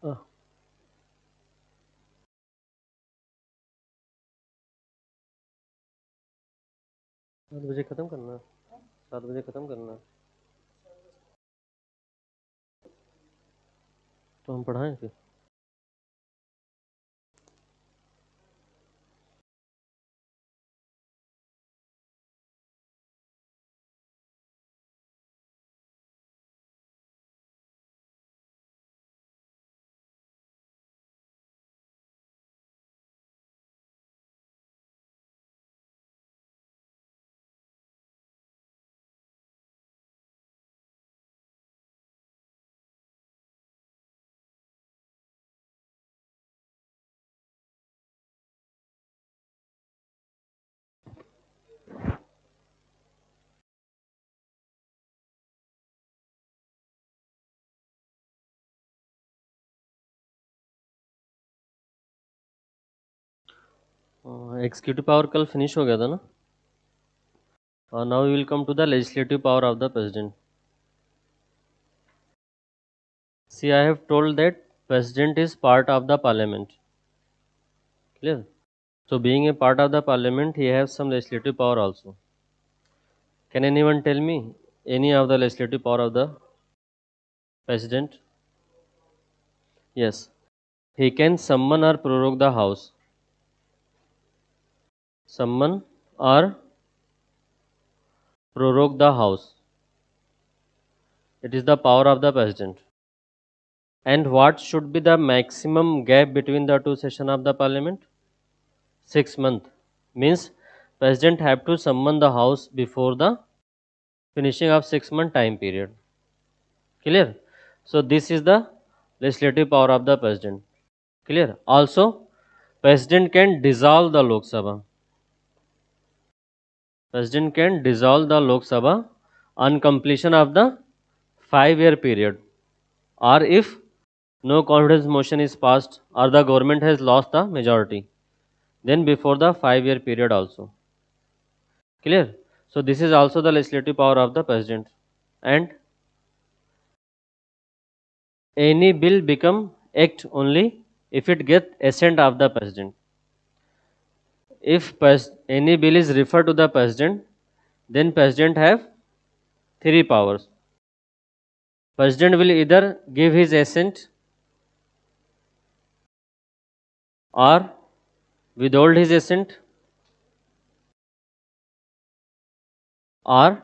हाँ, 7 बजे ख़त्म करना। 7 बजे ख़त्म करना। तो हम पढ़ाएं फिर। एग्जीक्यूटिव पावर कल फिनिश हो गया था ना। Now we will come to the legislative power of the president. See, I have told that president is part of the parliament. Clear? So, being a part of the parliament, he has some legislative power also. Can anyone tell me any of the legislative power of the president? Yes. He can summon or prorogue the house. Summon or prorogue the house. It is the power of the president. And what should be the maximum gap between the two sessions of the parliament? 6 months. Means president have to summon the house before the finishing of 6 month time period. Clear? So this is the legislative power of the president. Clear? Also, president can dissolve the Lok Sabha. President can dissolve the Lok Sabha on completion of the 5 year period, or if no confidence motion is passed or the government has lost the majority, then before the 5 year period also. Clear? So this is also the legislative power of the president. And any bill become act only if it get assent of the president. If any bill is referred to the president, then president have three powers. President will either give his assent or withhold his assent or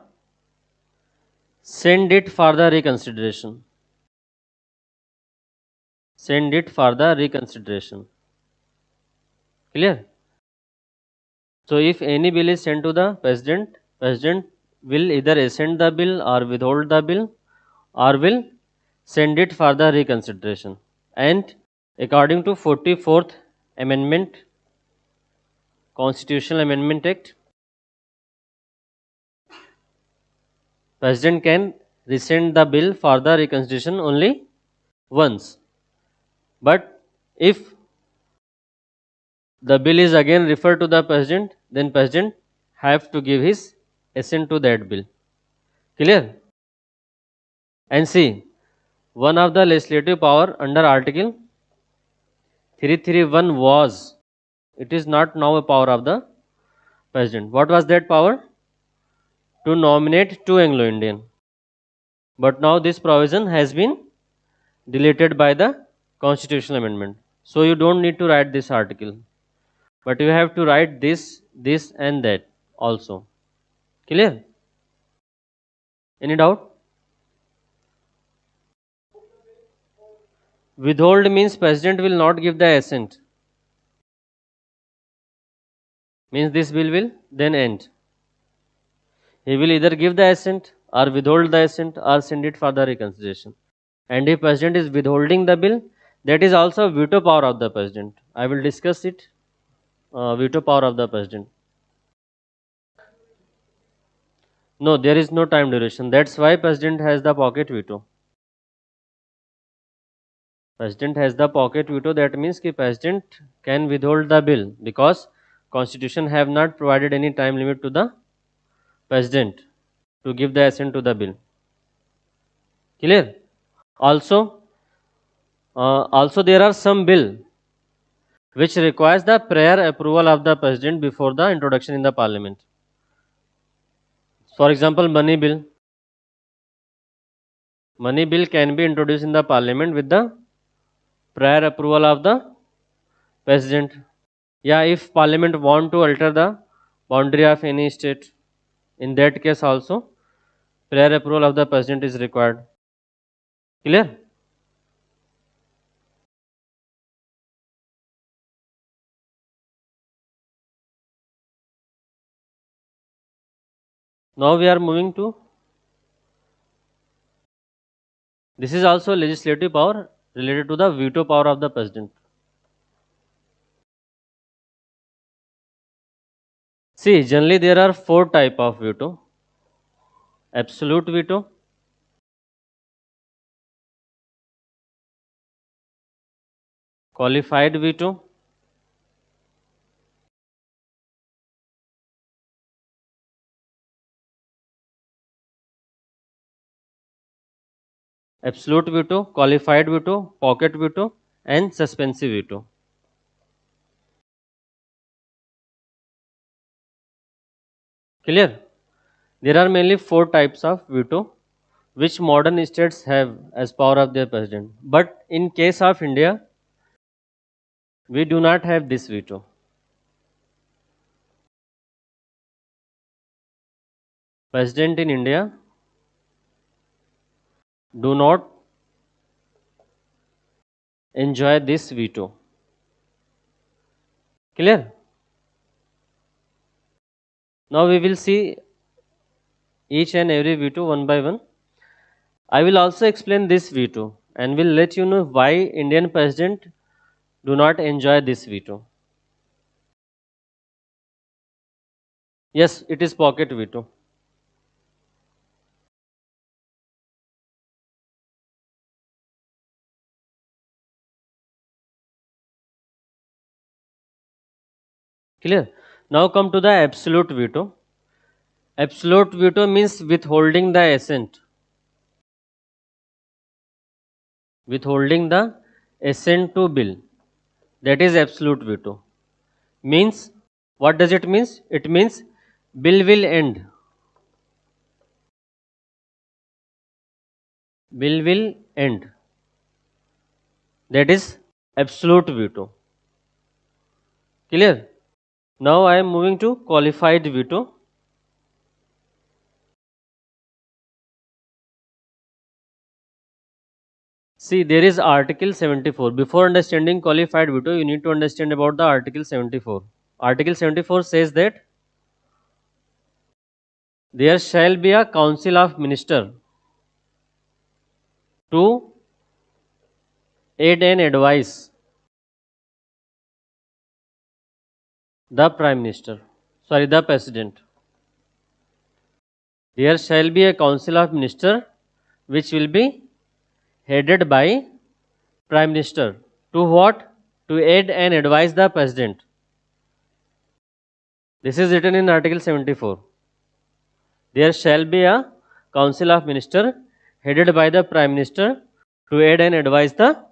send it for the reconsideration. Send it for the reconsideration. Clear? So if any bill is sent to the president, president will either assent the bill or withhold the bill or will send it for the reconsideration. And according to 44th Amendment, Constitutional Amendment Act, President can rescind the bill for the reconsideration only once. But if the bill is again referred to the President, then President have to give his assent to that bill. Clear? And see, one of the legislative power under Article 331 was, it is not now a power of the President. What was that power? To nominate two Anglo-Indian. But now this provision has been deleted by the constitutional amendment. So you don't need to write this article. But you have to write this, this and that also. Clear? Any doubt? Withhold means president will not give the assent. Means this bill will then end. He will either give the assent or withhold the assent or send it for the reconsideration. And if president is withholding the bill, that is also veto power of the president. I will discuss it. Veto power of the president. No, there is no time duration. That's why president has the pocket veto. President has the pocket veto. That means कि president can withhold the bill because constitution have not provided any time limit to the president to give the assent to the bill. Clear? Also, Also, there are some bill which requires the prior approval of the president before the introduction in the parliament. For example, money bill. Money bill can be introduced in the parliament with the prior approval of the president. Yeah, if parliament want to alter the boundary of any state, in that case also prior approval of the president is required. Clear? Now we are moving to, this is also legislative power related to the veto power of the president. See, generally there are four type of veto: absolute veto, qualified veto, absolute veto, qualified veto, pocket veto, and suspensive veto. Clear? There are mainly four types of veto which modern states have as power of their president. But in case of India, we do not have this veto. President in India do not enjoy this veto. Clear? Now we will see each and every veto one by one. I will also explain this veto and will let you know why Indian president do not enjoy this veto. Yes, it is pocket veto. Clear? Now come to the absolute veto. Absolute veto means withholding the assent. Withholding the assent to bill. That is absolute veto. Means, what does it means? It means bill will end. Bill will end. That is absolute veto. Clear? Now I am moving to qualified veto. See, there is Article 74. Before understanding qualified veto, you need to understand about the Article 74. Article 74 says that there shall be a council of minister to aid and advise the prime minister. Sorry, the president. There shall be a council of minister which will be headed by prime minister. To what? To aid and advise the president. This is written in Article 74. There shall be a council of minister headed by the prime minister to aid and advise the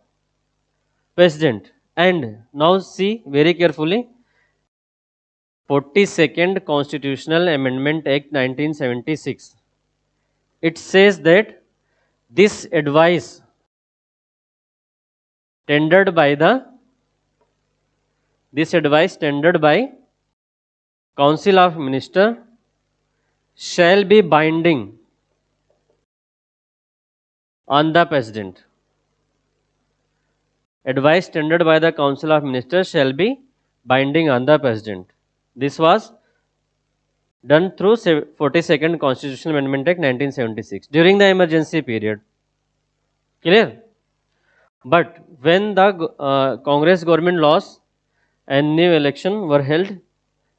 president. And now see very carefully, 42nd Constitutional Amendment Act 1976. It says that this advice tendered by the this advice tendered by council of minister shall be binding on the president. Advice tendered by the council of ministers shall be binding on the president. This was done through 42nd Constitutional Amendment Act 1976 during the emergency period. Clear? But when the Congress government lost and new election were held,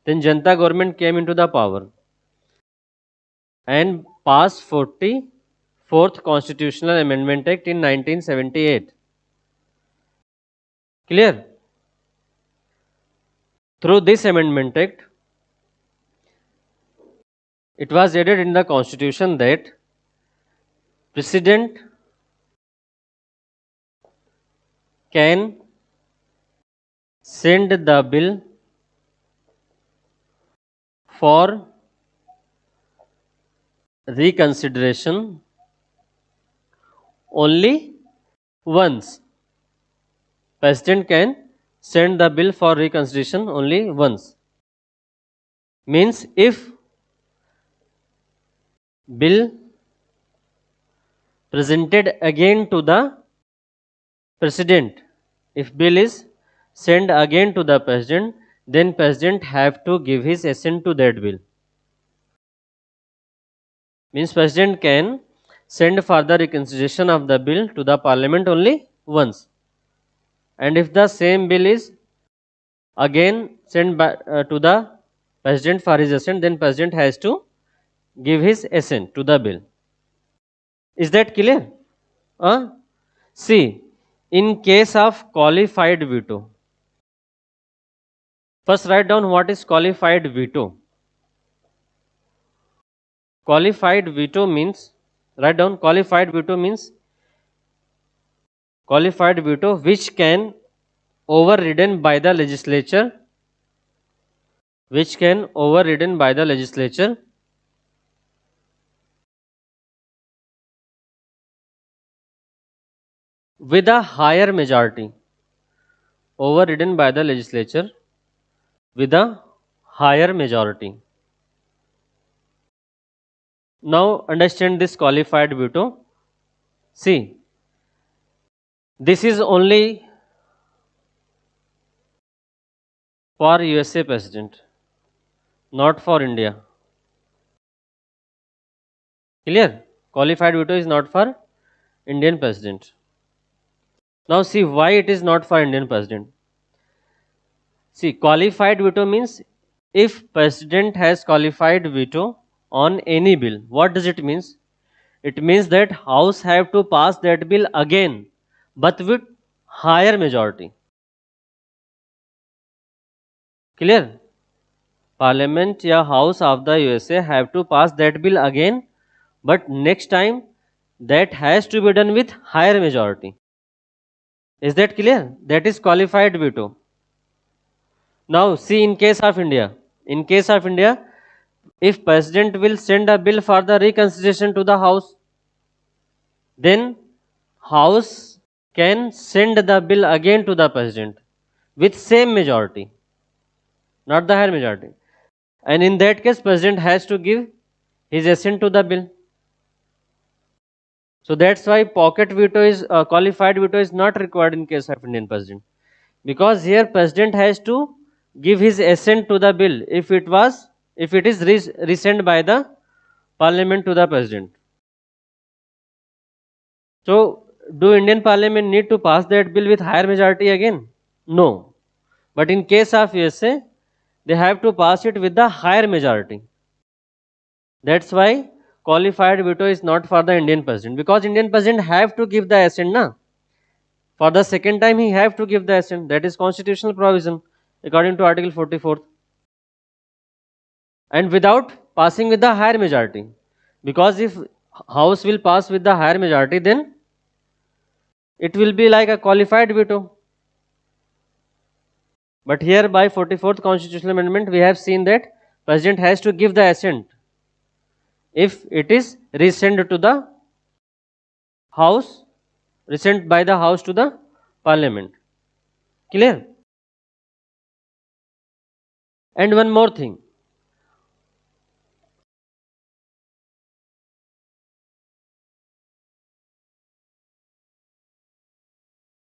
then Janta government came into the power and passed 44th Constitutional Amendment Act in 1978. Clear? Through this Amendment Act, it was added in the Constitution that President can send the bill for reconsideration only once. President can send the bill for reconsideration only once. Means if bill presented again to the president, if bill is sent again to the president, then president have to give his assent to that bill. Means president can send for the reconsideration of the bill to the parliament only once. And if the same bill is again sent back to the president for his assent, then president has to give his assent to the bill. Is that clear? See, in case of qualified veto, first write down what is qualified veto. Qualified veto means, write down qualified veto which can overridden by the legislature, which can overridden by the legislature with a higher majority, overridden by the legislature with a higher majority. Now understand this qualified veto. See, this is only for USA president, not for India. Clear? Qualified veto is not for Indian president. Now see why it is not for Indian president. See, qualified veto means if president has qualified veto on any bill, what does it mean? It means that house have to pass that bill again, but with higher majority. Clear? Parliament या house of the USA have to pass that bill again, but next time that has to be done with higher majority. Is that clear? That is qualified veto. Now see, in case of India, if president will send a bill for the reconsideration to the house, then house can send the bill again to the president with same majority, not the higher majority. And in that case, president has to give his assent to the bill. So that's why pocket veto is qualified veto is not required in case of Indian president, because here president has to give his assent to the bill if it is resent by the parliament to the president. So do Indian parliament need to pass that bill with higher majority again? No. But in case of USA, they have to pass it with the higher majority. That's why qualified veto is not for the Indian president, because Indian president have to give the assent na. For the second time he have to give the assent. That is constitutional provision according to Article 44. And without passing with the higher majority, because if house will pass with the higher majority, then it will be like a qualified veto. But here by 44th constitutional amendment we have seen that president has to give the assent if it is resent to the house, resent by the house to the parliament. Clear? And one more thing.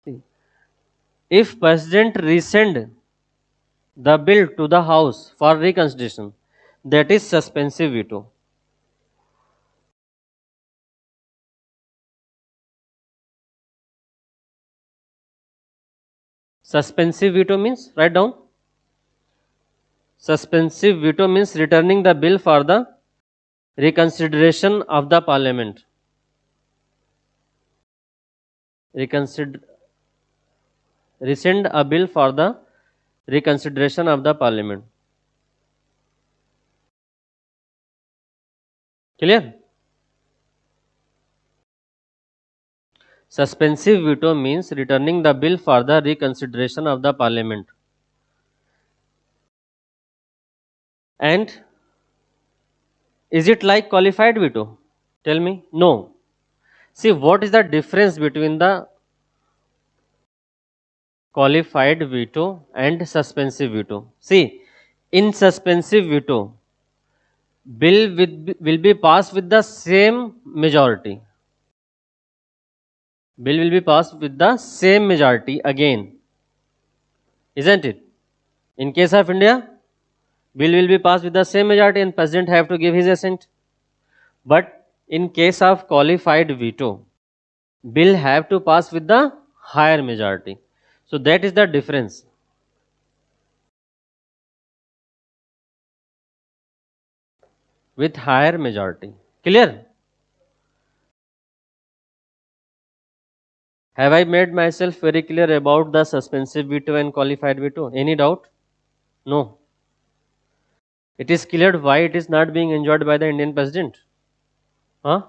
See, if president resend the bill to the house for reconsideration, that is suspensive veto. Suspensive veto means, write down. Suspensive veto means returning the bill for the reconsideration of the parliament. Rescind a bill for the reconsideration of the parliament. Clear? Suspensive veto means returning the bill for the reconsideration of the parliament. And is it like qualified veto? Tell me. No. See, what is the difference between the qualified veto and suspensive veto? See, in suspensive veto, will be passed with the same majority. Bill will be passed with the same majority again, isn't it? In case of India, bill will be passed with the same majority and president have to give his assent. But in case of qualified veto, bill have to pass with the higher majority. So that is the difference. With higher majority. Clear? Have I made myself very clear about the suspensive veto and qualified veto? Any doubt? No. It is clear why it is not being enjoyed by the Indian president. Huh?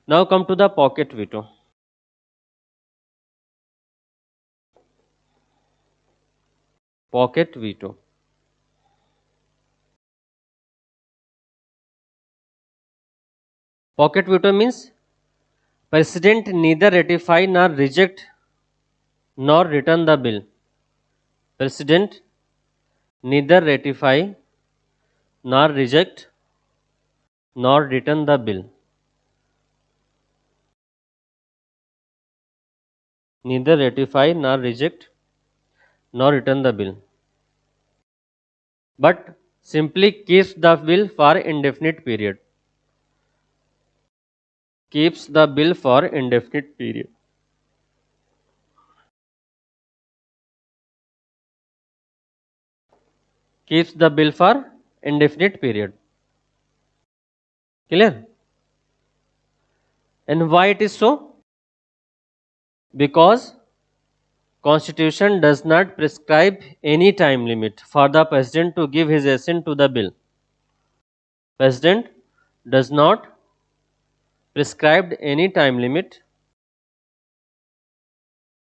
Now come to the pocket veto. Pocket veto. Pocket veto means president neither ratify nor reject nor return the bill. President neither ratify nor reject nor return the bill. Neither ratify nor reject nor return the bill. But simply keeps the bill for indefinite period. Keeps the bill for indefinite period. Keeps the bill for indefinite period. Clear? And why it is so? Because Constitution does not prescribe any time limit for the President to give his assent to the bill. President does not prescribe any time limit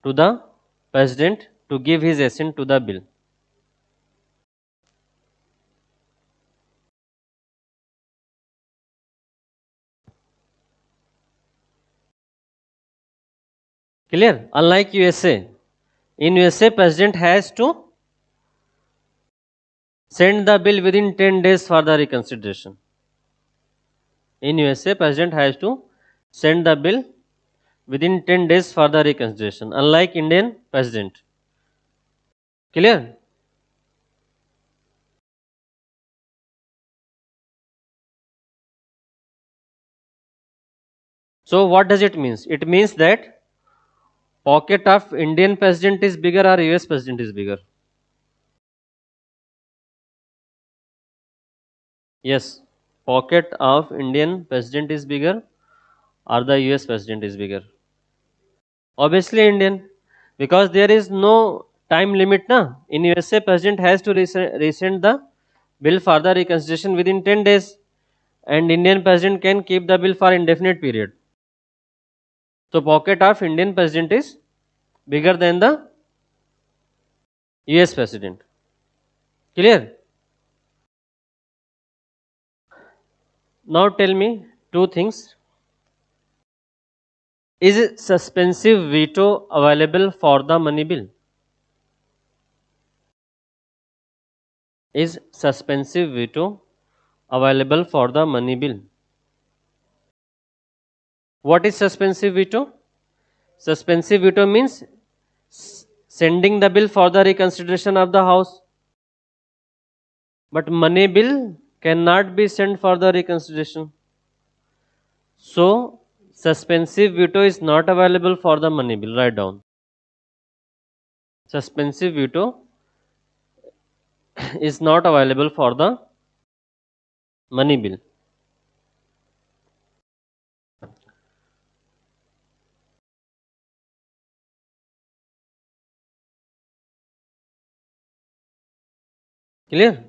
to the President to give his assent to the bill. Clear? Unlike USA. In USA, President has to send the bill within 10 days for the reconsideration. In USA, President has to send the bill within 10 days for the reconsideration, unlike Indian President. Clear? So what does it mean? It means that pocket of Indian President is bigger or US President is bigger? Yes. Pocket of Indian President is bigger or the US President is bigger? Obviously Indian, because there is no time limit. Na? In USA, President has to resend the bill for the reconsideration within 10 days, and Indian President can keep the bill for indefinite period. So pocket of Indian President is bigger than the US President. Clear? Now tell me two things. Is suspensive veto available for the money bill? Is suspensive veto available for the money bill? What is suspensive veto? Suspensive veto means sending the bill for the reconsideration of the House. But money bill cannot be sent for the reconsideration. So, suspensive veto is not available for the money bill. Write down. Suspensive veto is not available for the money bill. Clear?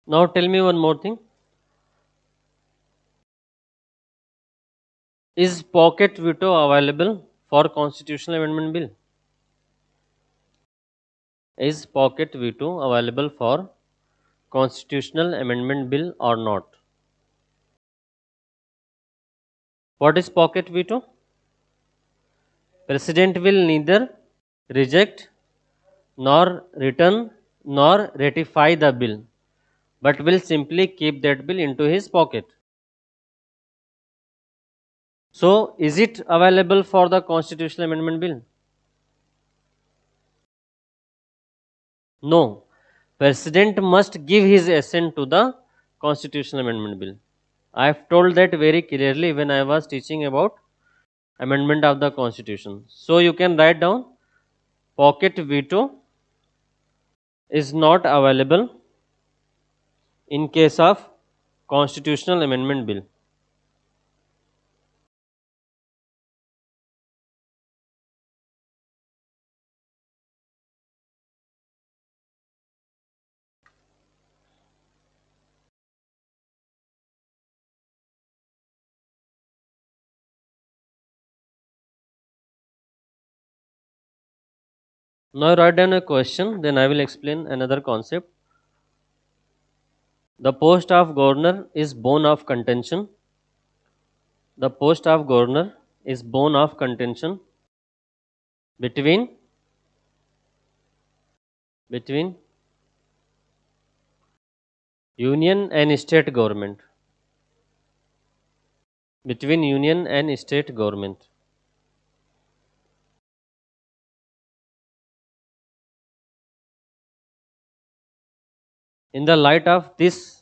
Now tell me one more thing. Is pocket veto available for constitutional amendment bill? Is pocket veto available for constitutional amendment bill or not? What is pocket veto? President will neither reject nor return nor ratify the bill, but will simply keep that bill into his pocket. So, is it available for the constitutional amendment bill? No. President must give his assent to the constitutional amendment bill. I have told that very clearly when I was teaching about amendment of the constitution. So you can write down pocket veto is not available in case of constitutional amendment bill. Now write down a question, then I will explain another concept. The post of governor is bone of contention. The post of governor is bone of contention between between union and state government. Between union and state government. In the light of this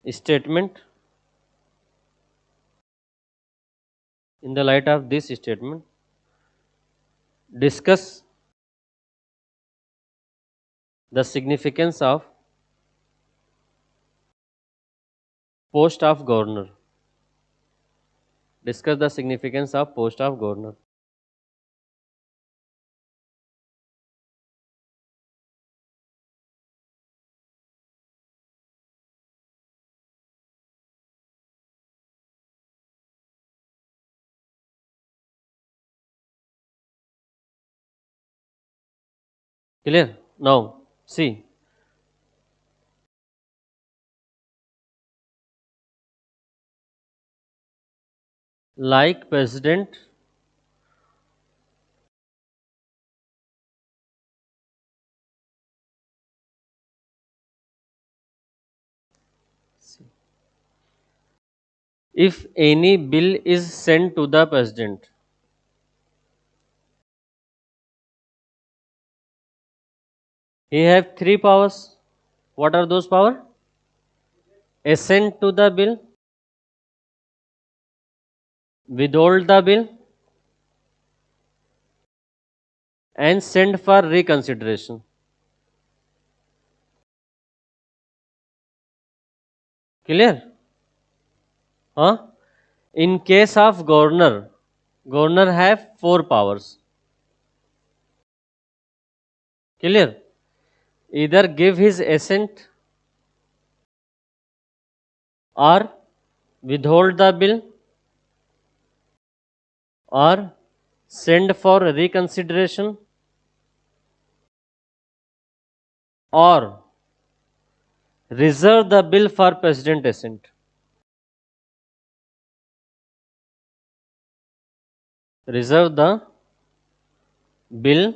statement, in the light of this statement, discuss the significance of post of governor. Discuss the significance of post of governor. Clear? Now, see, like president, if any bill is sent to the president, he have three powers. What are those powers? Assent to the bill, withhold the bill, and send for reconsideration. Clear? Huh? In case of governor, governor have four powers. Clear? Either give his assent or withhold the bill or send for reconsideration or reserve the bill for president assent. Reserve the bill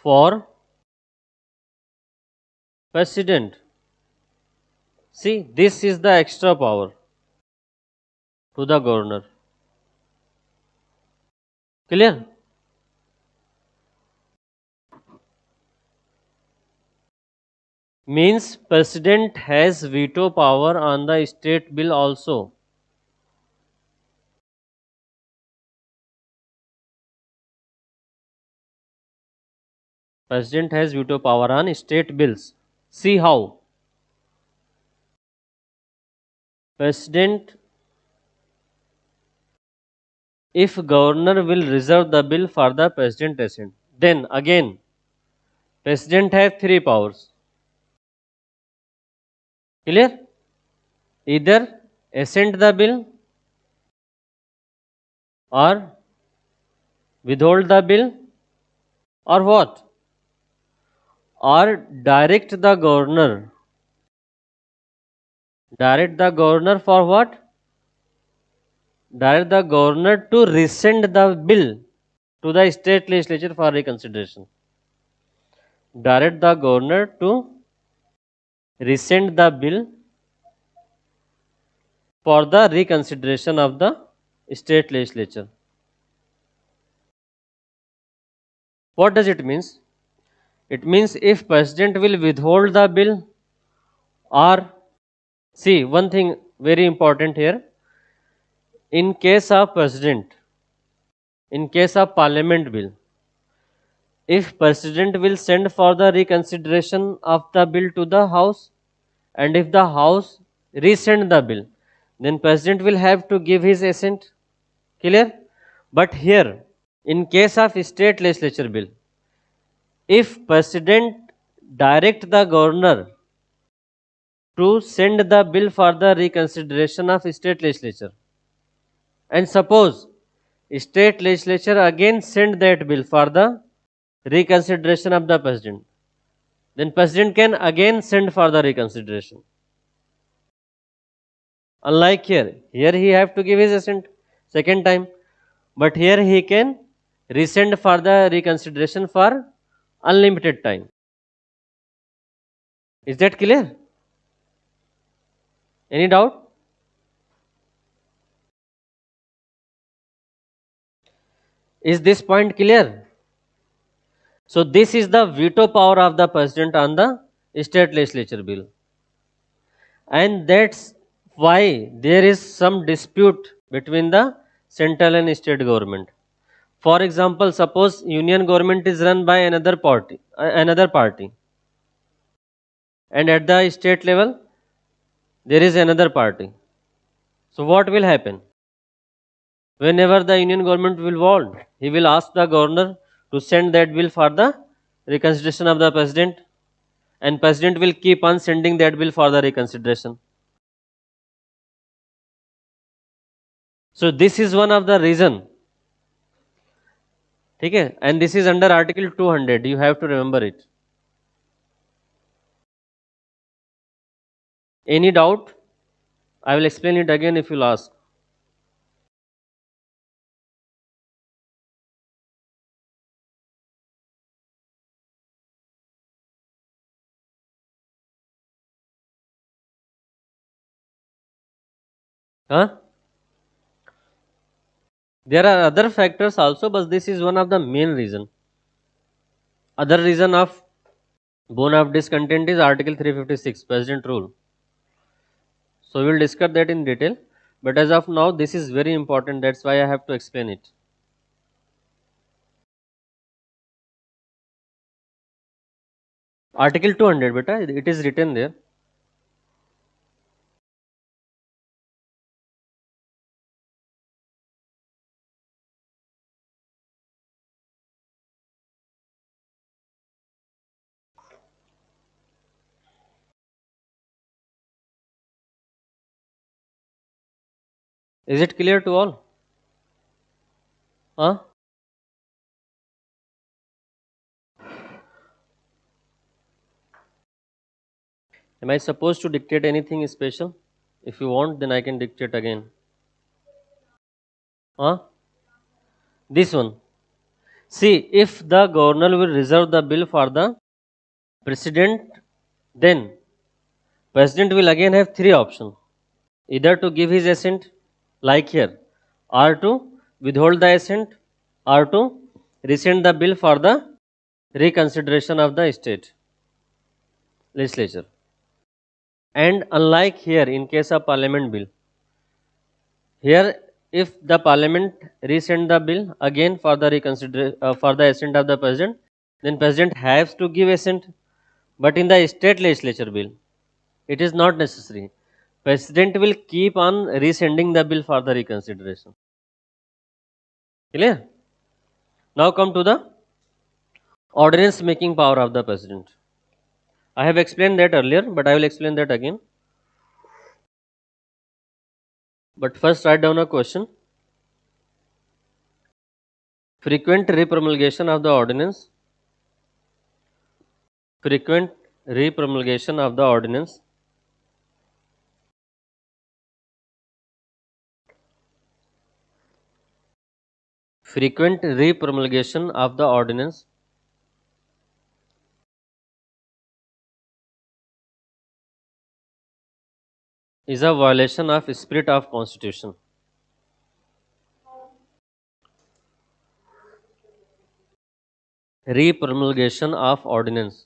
for president. See, this is the extra power to the governor. Clear? Means president has veto power on the state bill also. President has veto power on state bills. See how. President, if governor will reserve the bill for the president assent, then again president have three powers. Clear? Either assent the bill or withhold the bill, or what? Or direct the governor for what? Direct the governor to rescind the bill to the state legislature for reconsideration. Direct the governor to rescind the bill for the reconsideration of the state legislature. What does it means? It means if president will withhold the bill, or see one thing very important here, in case of president, in case of parliament bill, if president will send for the reconsideration of the bill to the house, and if the house resend the bill, then president will have to give his assent. Clear? But here, in case of state legislature bill, if president direct the governor to send the bill for the reconsideration of state legislature, and suppose state legislature again send that bill for the reconsideration of the president, then president can again send for the reconsideration. Unlike here he have to give his assent second time, but here he can resend for the reconsideration for unlimited time. Is that clear? Any doubt? Is this point clear? So this is the veto power of the president on the state legislature bill, and that's why there is some dispute between the central and state government. For example, suppose union government is run by another party, and at the state level there is another party. So what will happen? Whenever the union government will want, he will ask the governor to send that bill for the reconsideration of the president, and president will keep on sending that bill for the reconsideration. So this is one of the reason. Okay? And this is under article 200, you have to remember it. Any doubt? I will explain it again if you'll ask. Huh? There are other factors also, but this is one of the main reason. Other reason of bone of discontent is article 356, president rule. So we will discuss that in detail, but as of now this is very important, that's why I have to explain it. Article 200, beta, it is written there. Is it clear to all? Huh? Am I supposed to dictate anything special? If you want, then I can dictate again. Huh? This one. See, if the governor will reserve the bill for the president, then president will again have three options. Either to give his assent, like here, or to withhold the assent, or to rescind the bill for the reconsideration of the state legislature. And unlike here, in case of parliament bill, here if the parliament resend the bill again for the for the assent of the president, then president has to give assent. But in the state legislature bill, it is not necessary. President will keep on resending the bill for the reconsideration. Clear? Now come to the ordinance making power of the president. I have explained that earlier, but I will explain that again. But first write down a question. Frequent repromulgation of the ordinance. Frequent repromulgation of the ordinance frequent repromulgation of the ordinance is a violation of spirit of constitution. Repromulgation of ordinance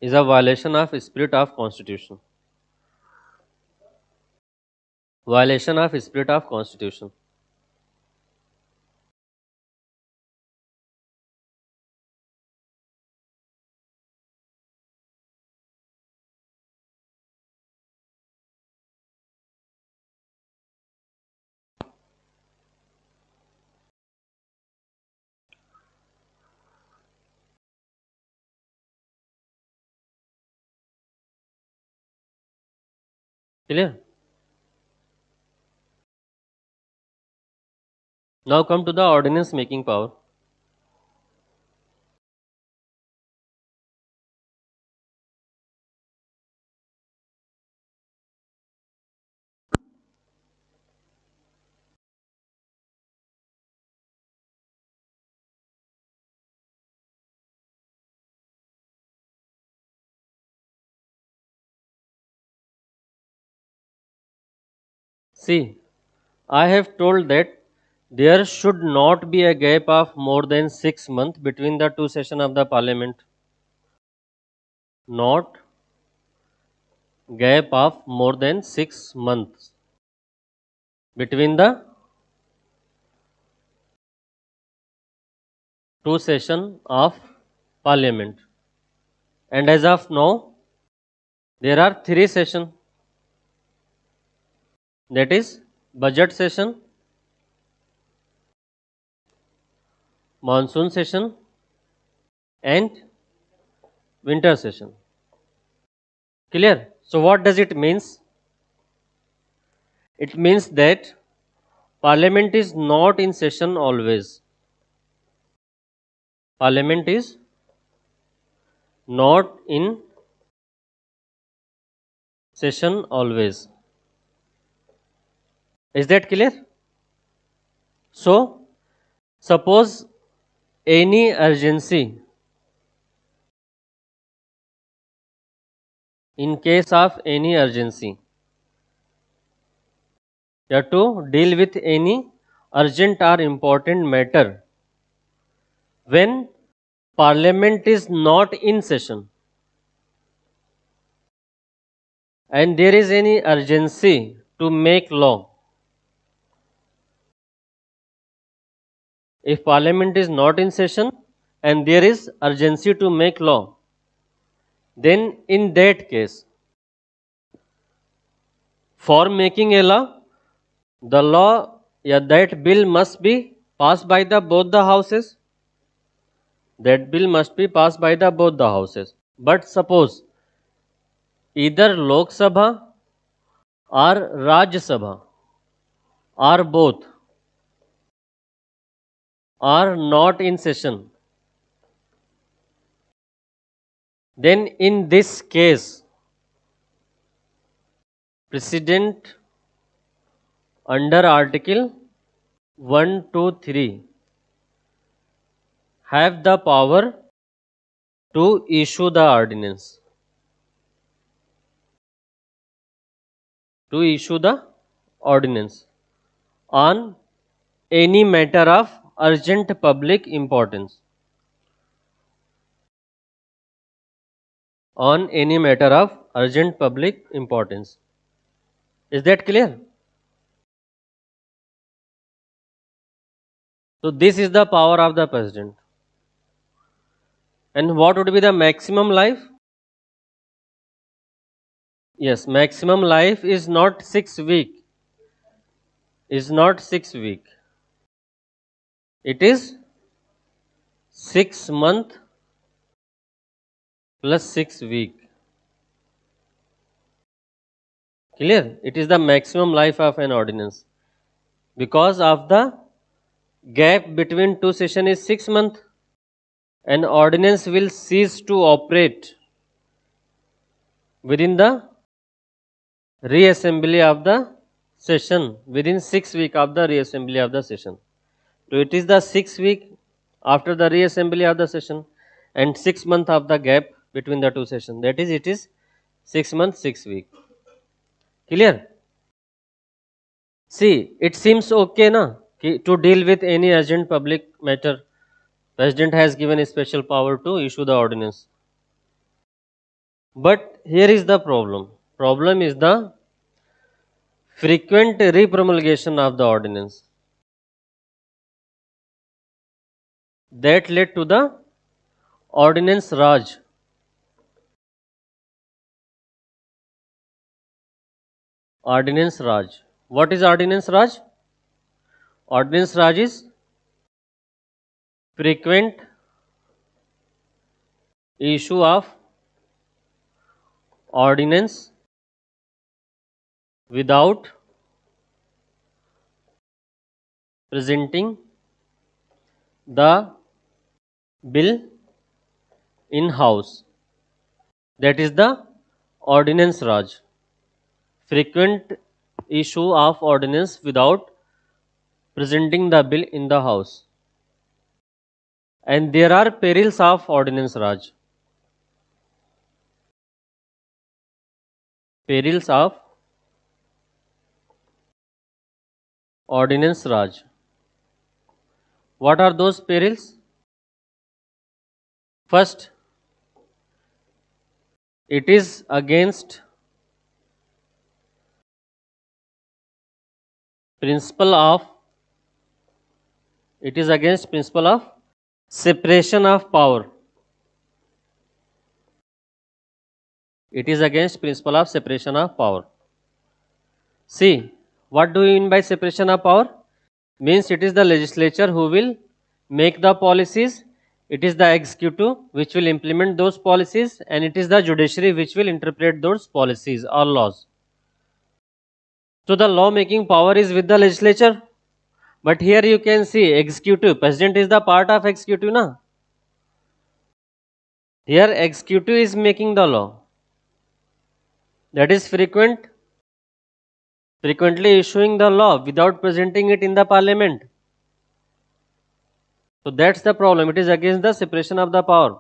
is a violation of spirit of constitution. Violation of spirit of constitution. Clear? Now come to the ordinance making power. See, I have told that there should not be a gap of more than 6 months between the two sessions of the parliament. Not gap of more than 6 months between the two sessions of parliament. And as of now, there are three sessions. That is budget session, monsoon session, and winter session. Clear? So what does it means? It means that parliament is not in session always. Parliament is not in session always. Is that clear? So suppose any urgency, in case of any urgency, you have to deal with any urgent or important matter when parliament is not in session and there is any urgency to make law. If parliament is not in session and there is urgency to make law, then in that case, for making a law, the law, yeah, that bill must be passed by the both the houses. That bill must be passed by the both the houses. But suppose either Lok Sabha or Rajya Sabha or both are not in session, then in this case, President under Article 123 have the power to issue the ordinance. To issue the ordinance on any matter of urgent public importance. On any matter of urgent public importance. Is that clear? So this is the power of the president. And what would be the maximum life? Yes, maximum life is not 6 week. Is not 6 week. It is 6 month plus 6 week. Clear? It is the maximum life of an ordinance. Because of the gap between two sessions is 6 months, an ordinance will cease to operate within the reassembly of the session, within 6 week of the reassembly of the session. So it is the 6 week after the reassembly of the session and 6 month of the gap between the two sessions. That is, it is 6 months 6 week. Clear? See, it seems okay na to deal with any urgent public matter. President has given a special power to issue the ordinance. But here is the problem. Problem is the frequent repromulgation of the ordinance. That led to the Ordinance Raj. Ordinance Raj. What is Ordinance Raj? Ordinance Raj is frequent issue of ordinance without presenting the bill in house. That is the Ordinance Raj. Frequent issue of ordinance without presenting the bill in the house. And there are perils of Ordinance Raj. Perils of Ordinance Raj. What are those perils? First, it is against principle of separation of power. It is against principle of separation of power. See, what do you mean by separation of power? Means it is the legislature who will make the policies, it is the executive which will implement those policies, and it is the judiciary which will interpret those policies or laws. So the law making power is with the legislature, but here you can see executive, president is the part of executive na. Here executive is making the law. That is frequently issuing the law without presenting it in the parliament. So that's the problem. It is against the separation of the power.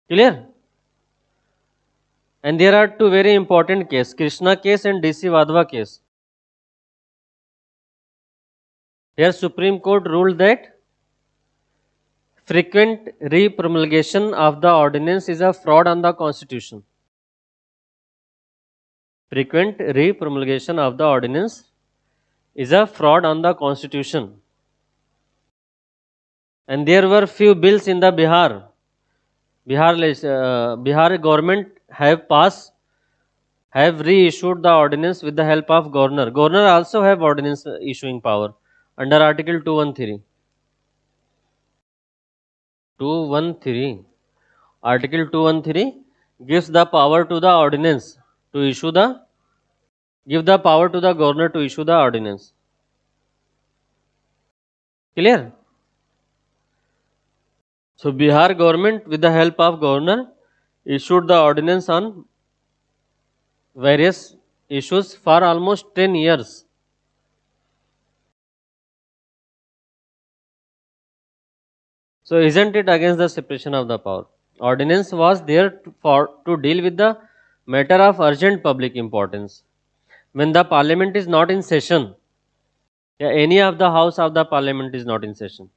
Clear? And there are two very important cases, Krishna case and DC Wadhwa case. Here Supreme Court ruled that frequent repromulgation of the ordinance is a fraud on the constitution. Frequent repromulgation of the ordinance is a fraud on the constitution. And there were few bills in the Bihar government have reissued the ordinance with the help of governor. Governor also have ordinance issuing power under Article 213. 213. Article 213 gives the power to the ordinance to issue give the power to the governor to issue the ordinance. Clear? So Bihar government with the help of governor issued the ordinance on various issues for almost 10 years. So isn't it against the separation of the power? Ordinance was there to deal with the matter of urgent public importance. When the parliament is not in session, any of the house of the parliament is not in session.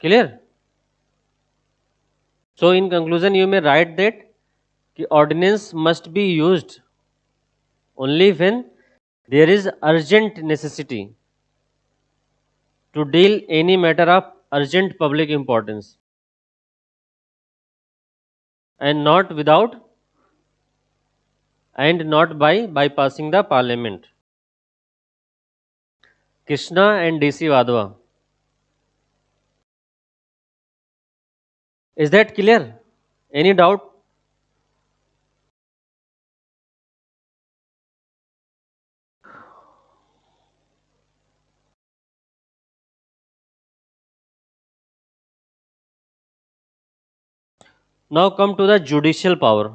Clear? So in conclusion, you may write that the ordinance must be used only when there is urgent necessity to deal any matter of urgent public importance, and not by bypassing the parliament. Krishna and DC Wadhwa. Is that clear? Any doubt? Now come to the judicial power.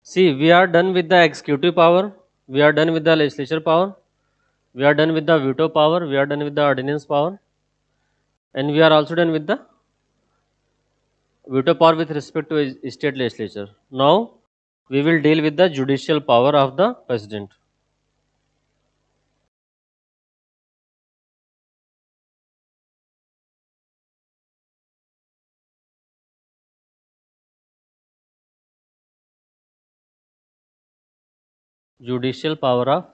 See, we are done with the executive power, we are done with the legislature power, we are done with the veto power, we are done with the ordinance power, and we are also done with the veto power with respect to state legislature. Now, we will deal with the judicial power of the president. Judicial power of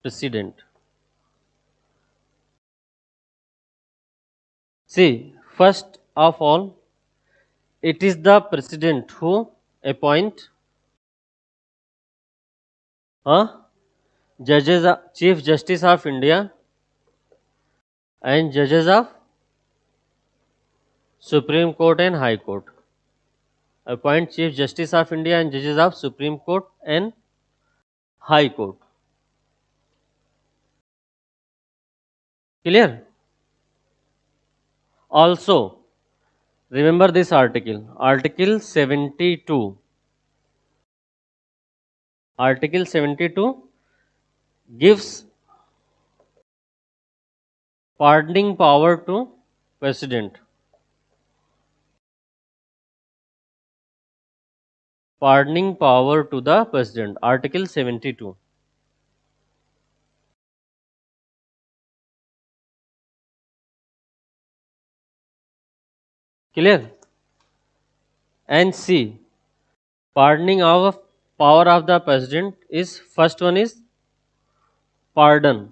president. See, first of all, it is the president who appoint judges, chief justice of India and judges of Supreme Court and High Court. Appoint chief justice of India and judges of Supreme Court and High Court. Clear? Also, remember this article, Article 72. Article 72 gives pardoning power to president. Pardoning power to the president. Article 72. Clear? And C. Pardoning of power of the president is, first one is pardon.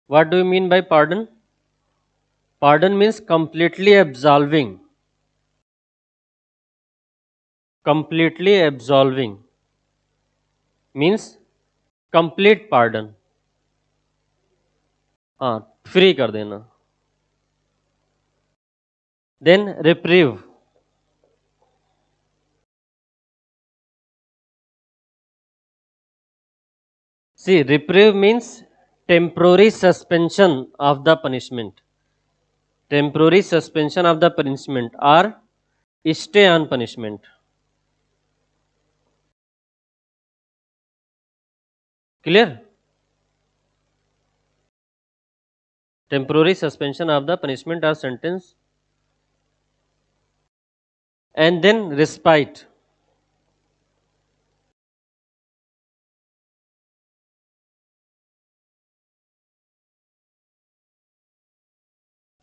What do you mean by pardon? Pardon means completely absolving. Completely absolving means complete pardon. हाँ, free कर देना. Then reprieve. See, reprieve means temporary suspension of the punishment. Temporary suspension of the punishment or stay on punishment. Clear? Temporary suspension of the punishment or sentence. And then respite.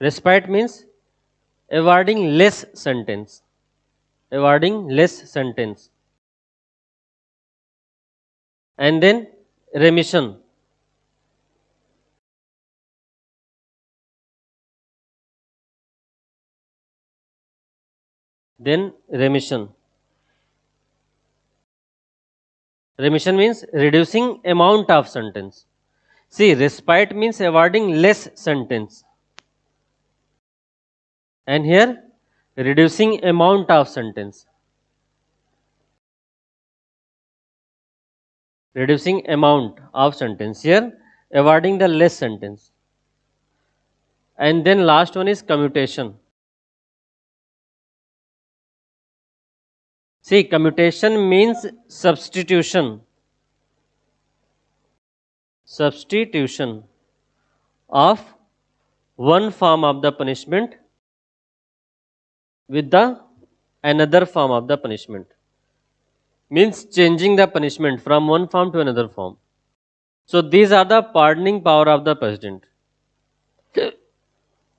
Respite means awarding less sentence. Awarding less sentence. And then remission. Then remission. Remission means reducing amount of sentence. See, respite means awarding less sentence. And here, reducing amount of sentence. Reducing amount of sentence. Here, awarding the less sentence. And then last one is commutation. See, commutation means substitution. Substitution of one form of the punishment with the another form of the punishment. Means changing the punishment from one form to another form. So these are the pardoning power of the president.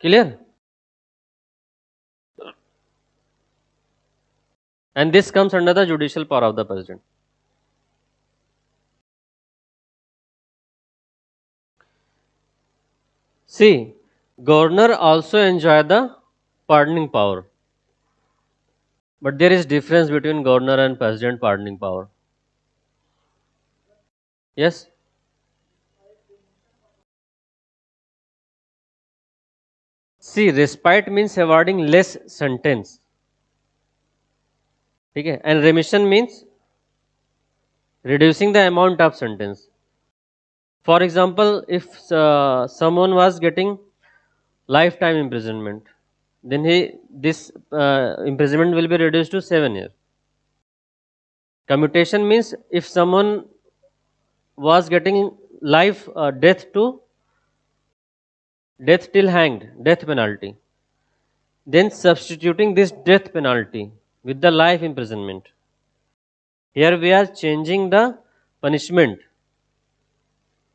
Clear? And this comes under the judicial power of the president. See, governor also enjoy the pardoning power. But there is difference between governor and president pardoning power. Yes? See, respite means awarding less sentence. Okay? And remission means reducing the amount of sentence. For example, if someone was getting lifetime imprisonment, then this imprisonment will be reduced to 7 years. Commutation means if someone was getting life death till hanged, death penalty, then substituting this death penalty with the life imprisonment. Here we are changing the punishment.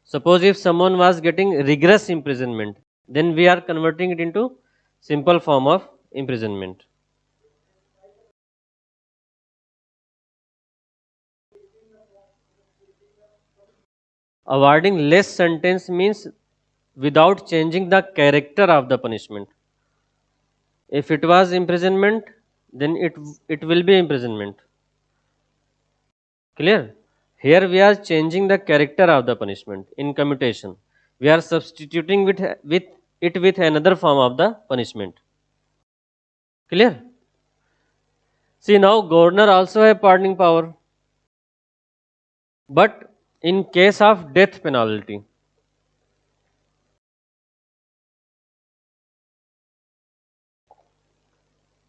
Suppose if someone was getting rigorous imprisonment, then we are converting it into simple form of imprisonment. Awarding less sentence means without changing the character of the punishment. If it was imprisonment, then it will be imprisonment. Clear? Here we are changing the character of the punishment in commutation. We are substituting with it with another form of the punishment. Clear? See, now governor also have pardoning power, but in case of death penalty,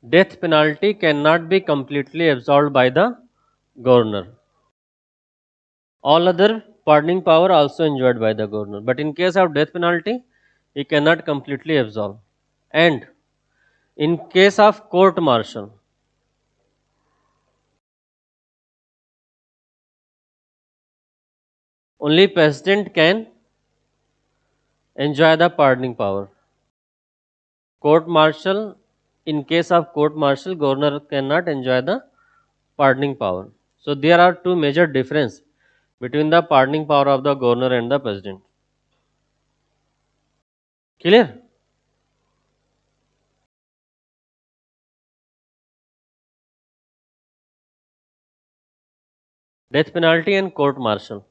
death penalty cannot be completely absolved by the governor. All other pardoning power also enjoyed by the governor, but in case of death penalty, he cannot completely absolve. And in case of court martial, only president can enjoy the pardoning power. Court martial, in case of court martial, governor cannot enjoy the pardoning power. So there are two major difference between the pardoning power of the governor and the president. Clear? Death penalty and court martial.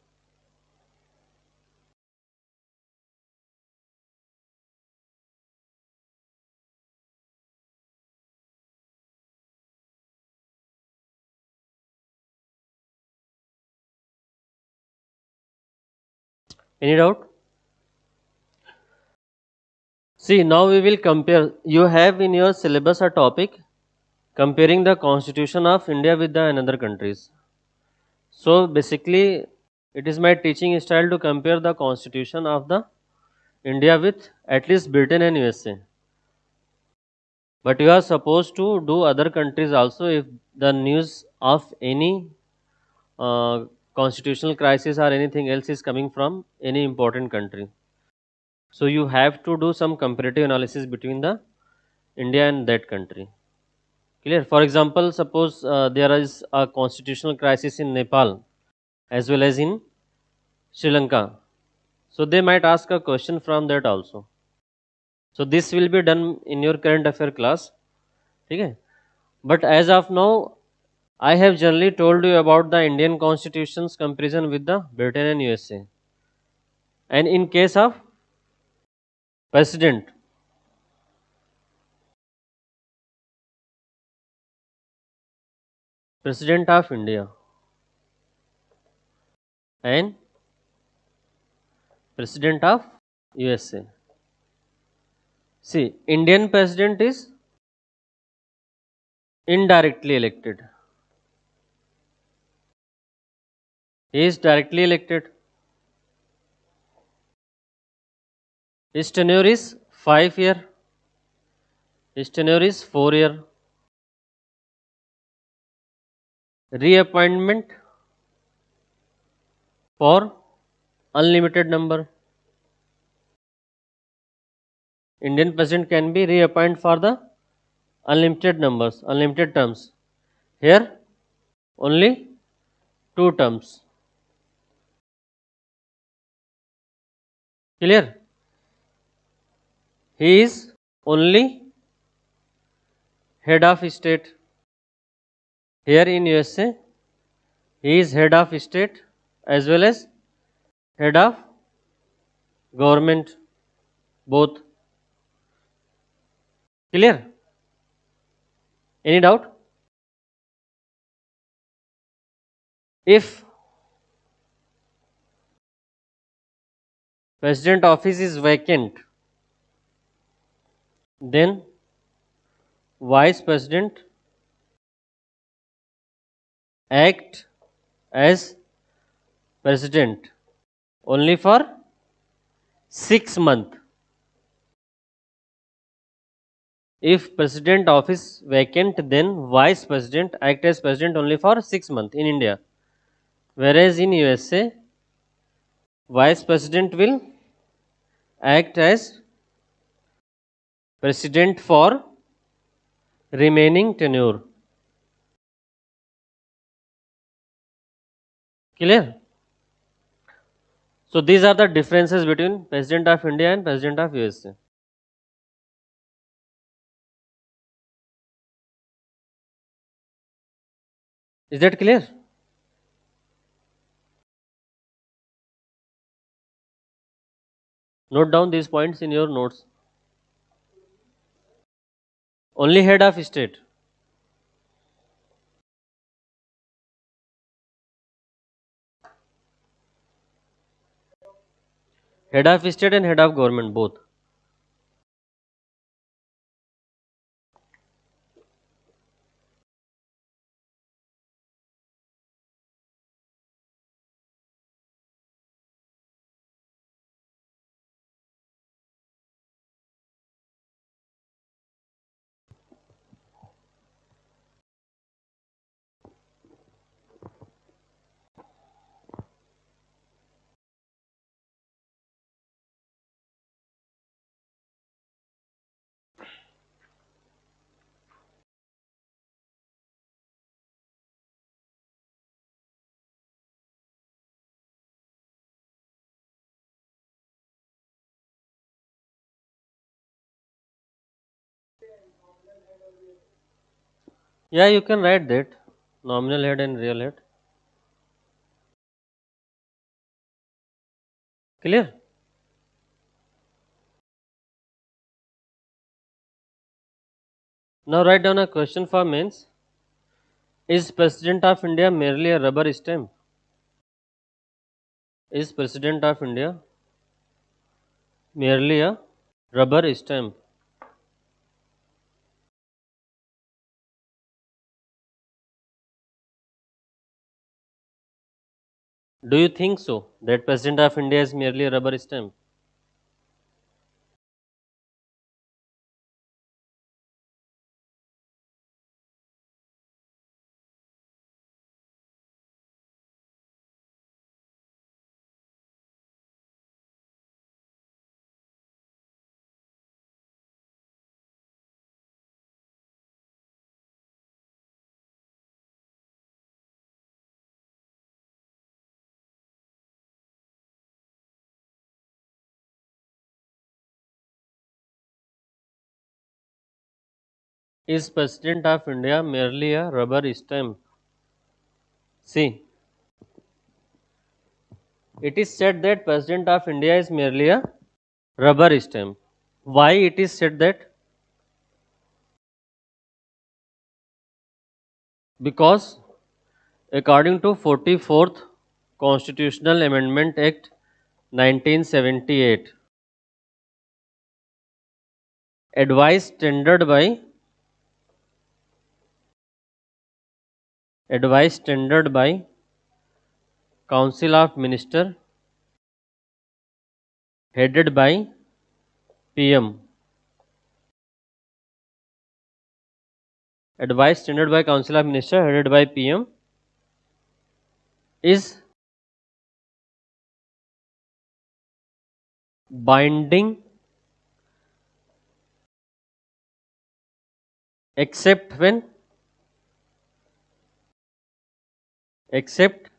Any doubt? See, now we will compare. You have in your syllabus a topic comparing the constitution of India with the another countries. So basically, it is my teaching style to compare the constitution of the India with at least Britain and USA. But you are supposed to do other countries also if the news of any uh, constitutional crisis or anything else is coming from any important country. So you have to do some comparative analysis between the India and that country. Clear? For example, suppose there is a constitutional crisis in Nepal as well as in Sri Lanka. So they might ask a question from that also. So this will be done in your current affair class. Okay? But as of now, I have generally told you about the Indian constitution's comparison with the Britain and USA. And in case of president, president of India and president of USA. See, Indian president is indirectly elected. He is directly elected. His tenure is 5 year. His tenure is 4 year. Reappointment for unlimited number. Indian president can be reappointed for the unlimited numbers, unlimited terms. Here only 2 terms. Clear? He is only head of state. Here in USA, he is head of state as well as head of government, both. Clear? Any doubt? If president office is vacant, then vice president act as president only for 6 months. If president office vacant, then vice president act as president only for 6 months in India. Whereas in USA, vice president will act as president for remaining tenure. Clear? So these are the differences between president of India and president of USA. Is that clear? Note down these points in your notes. Only head of state. Head of state and head of government both. Yeah, you can write that. Nominal head and real head. Clear? Now write down a question for mains. Is President of India merely a rubber stamp? Is President of India merely a rubber stamp? Do you think so? That President of India is merely a rubber stamp? Is President of India merely a rubber stamp? See, it is said that President of India is merely a rubber stamp. Why it is said that? Because according to 44th Constitutional Amendment Act 1978, advice tendered by Council of Minister headed by PM. Advice tendered by Council of Minister headed by PM is binding except when except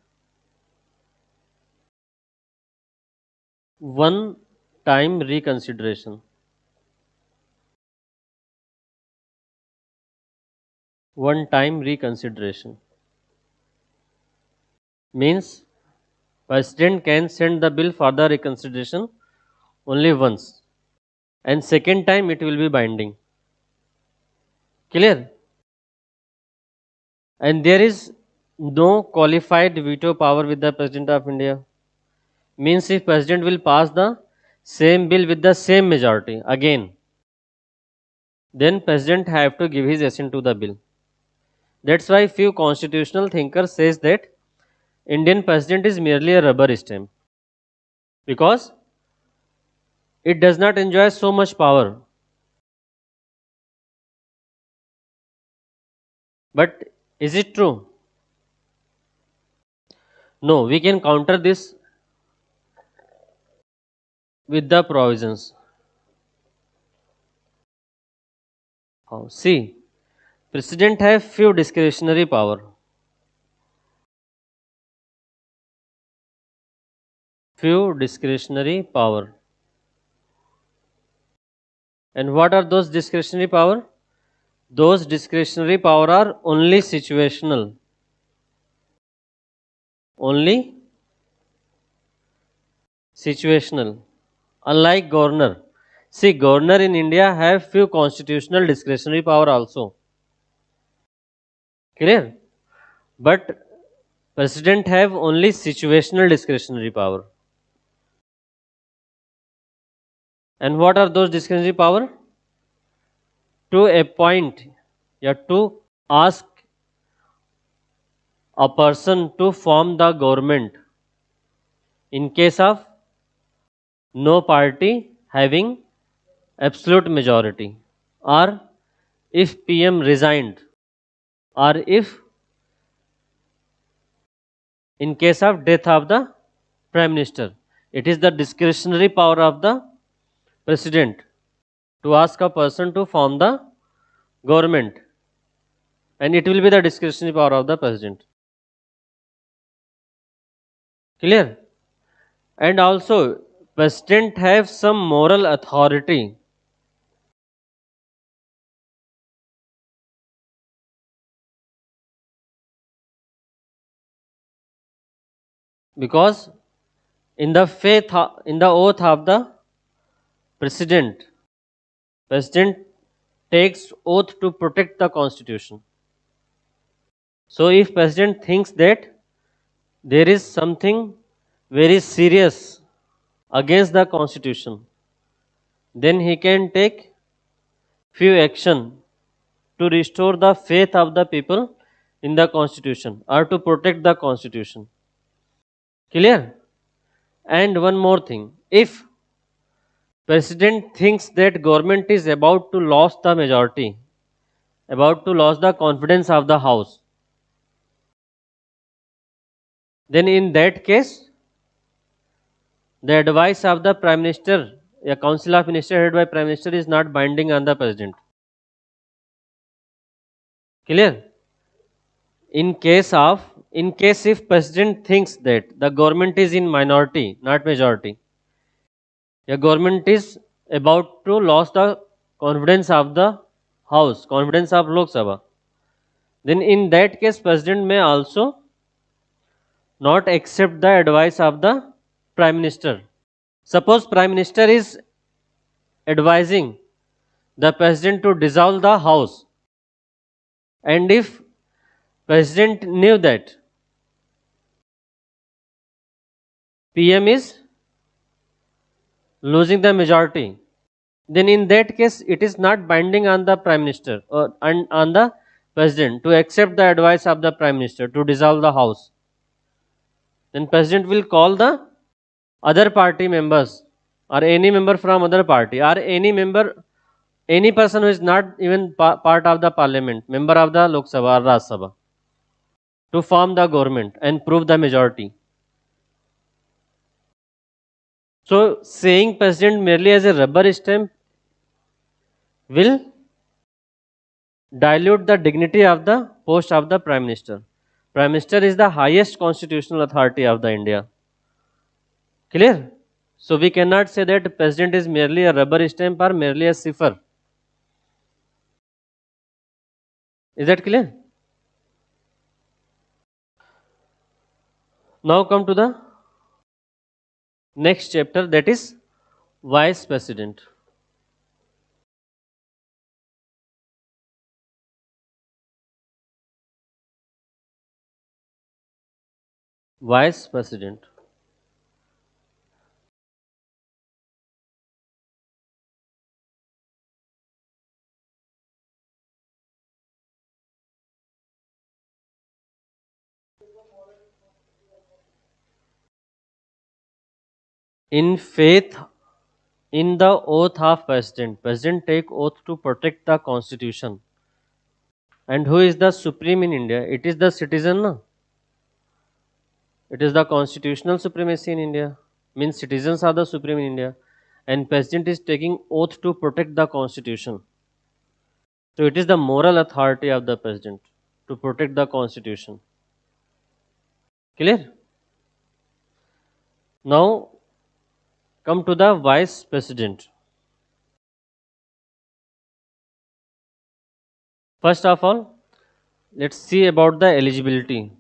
one time reconsideration. one time reconsideration. Means President can send the bill for the reconsideration only once, and second time it will be binding. Clear? And there is no qualified veto power with the President of India. Means if President will pass the same bill with the same majority again, then President have to give his assent to the bill. That's why few constitutional thinkers says that Indian President is merely a rubber stamp because it does not enjoy so much power. But is it true? No, we can counter this with the provisions. See, President have few discretionary power. Few discretionary power. And what are those discretionary power? Those discretionary power are only situational. Only situational. Unlike governor. See, governor in India have few constitutional discretionary power also. Clear? But president have only situational discretionary power. And what are those discretionary power? To appoint, yeah, to ask a person to form the government in case of no party having absolute majority, or if PM resigned, or if in case of death of the prime minister. It is the discretionary power of the president to ask a person to form the government, and it will be the discretionary power of the president. Clear? And also president have some moral authority. Because in the faith, in the oath of the president, president takes oath to protect the constitution. So if president thinks that there is something very serious against the constitution, then he can take few action to restore the faith of the people in the constitution or to protect the constitution. Clear? And one more thing, if president thinks that government is about to lose the majority, about to lose the confidence of the house, then in that case the advice of the prime minister, a council of ministers headed by prime minister, is not binding on the president. Clear? In case if president thinks that the government is in minority, not majority, the government is about to lose the confidence of the house, confidence of Lok Sabha, then in that case president may also not accept the advice of the prime minister. Suppose prime minister is advising the president to dissolve the house, and if president knew that PM is losing the majority, then in that case it is not binding on the prime minister or on the president to accept the advice of the prime minister to dissolve the house. Then president will call the other party members or any member from other party or any member, any person who is not even part of the parliament, member of the Lok Sabha or Raj Sabha, to form the government and prove the majority. So saying president merely as a rubber stamp will dilute the dignity of the post of the prime minister. Prime minister is the highest constitutional authority of the India. Clear? So we cannot say that president is merely a rubber stamp or merely a cipher. Is that clear? Now come to the next chapter, that is Vice President. Vice President. In faith in the oath of President, President take oath to protect the Constitution. And who is the supreme in India? It is the citizen. No? It is the constitutional supremacy in India. Means citizens are the supreme in India. And President is taking oath to protect the Constitution. So it is the moral authority of the President to protect the Constitution. Clear? Now come to the Vice President. First of all, let's see about the eligibility.